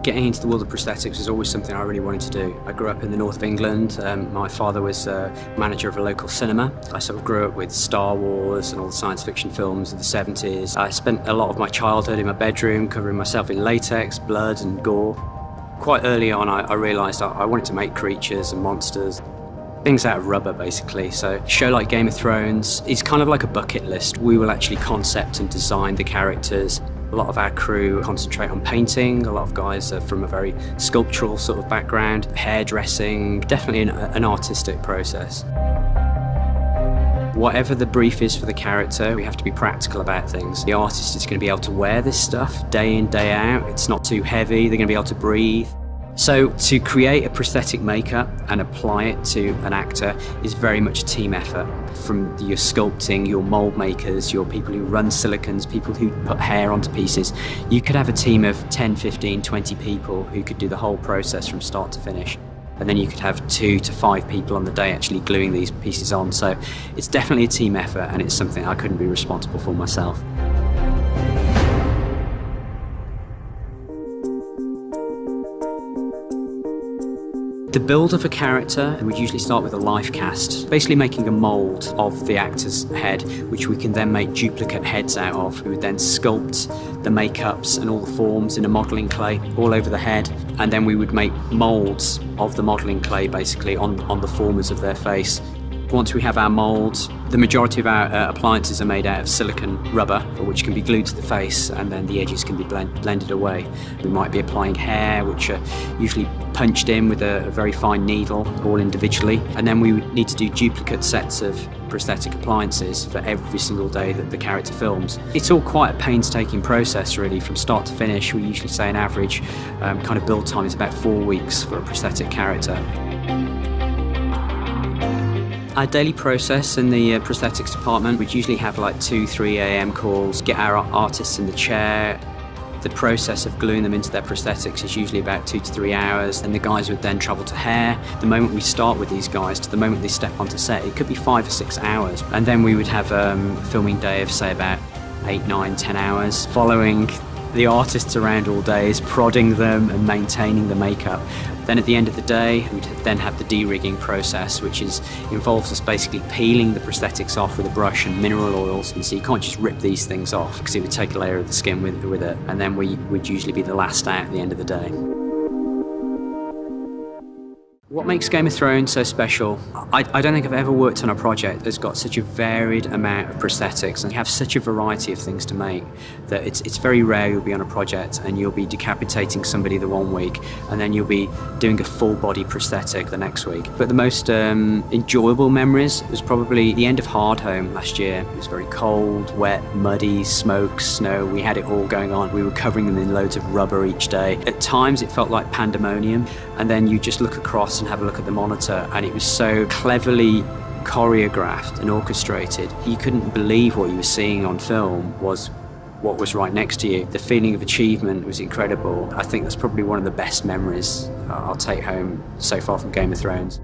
Getting into the world of prosthetics was always something I really wanted to do. I grew up in the north of England. My father was manager of a local cinema. I sort of grew up with Star Wars and all the science fiction films of the 70s. I spent a lot of my childhood in my bedroom covering myself in latex, blood and gore. Quite early on I realised I wanted to make creatures and monsters. Things out of rubber, basically. So a show like Game of Thrones is kind of like a bucket list. We will actually concept and design the characters. A lot of our crew concentrate on painting. A lot of guys are from a very sculptural sort of background, hairdressing, definitely an artistic process. Whatever the brief is for the character, we have to be practical about things. The artist is going to be able to wear this stuff day in, day out. It's not too heavy, they're going to be able to breathe. So to create a prosthetic makeup and apply it to an actor is very much a team effort. From your sculpting, your mold makers, your people who run silicons, people who put hair onto pieces. You could have a team of 10, 15, 20 people who could do the whole process from start to finish. And then you could have 2 to 5 people on the day actually gluing these pieces on. So it's definitely a team effort, and it's something I couldn't be responsible for myself. The build of a character would usually start with a life cast, basically making a mould of the actor's head, which we can then make duplicate heads out of. We would then sculpt the makeups and all the forms in a modelling clay all over the head, and then we would make moulds of the modelling clay basically on the formers of their face. Once we have our moulds, the majority of our appliances are made out of silicone rubber, which can be glued to the face, and then the edges can be blended away. We might be applying hair, which are usually punched in with a very fine needle, all individually. And then we would need to do duplicate sets of prosthetic appliances for every single day that the character films. It's all quite a painstaking process, really, from start to finish. We usually say an average kind of build time is about 4 weeks for a prosthetic character. Our daily process in the prosthetics department, we'd usually have like 2-3 AM calls, get our artists in the chair. The process of gluing them into their prosthetics is usually about 2 to 3 hours, and the guys would then travel to hair. The moment we start with these guys to the moment they step onto set, it could be 5 or 6 hours. And then we would have a filming day of say about 8, 9, 10 hours, following the artists around all day, is prodding them and maintaining the makeup. Then at the end of the day, we'd then have the de-rigging process, which involves us basically peeling the prosthetics off with a brush and mineral oils. And so you can't just rip these things off because it would take a layer of the skin with it. And then we would usually be the last out at the end of the day. What makes Game of Thrones so special? I don't think I've ever worked on a project that's got such a varied amount of prosthetics and you have such a variety of things to make that it's very rare you'll be on a project and you'll be decapitating somebody the one week and then you'll be doing a full body prosthetic the next week. But the most enjoyable memories was probably the end of Hard Home last year. It was very cold, wet, muddy, smoke, snow. We had it all going on. We were covering them in loads of rubber each day. At times it felt like pandemonium, and then you just look across and have a look at the monitor, and it was so cleverly choreographed and orchestrated. You couldn't believe what you were seeing on film was what was right next to you. The feeling of achievement was incredible. I think that's probably one of the best memories I'll take home so far from Game of Thrones.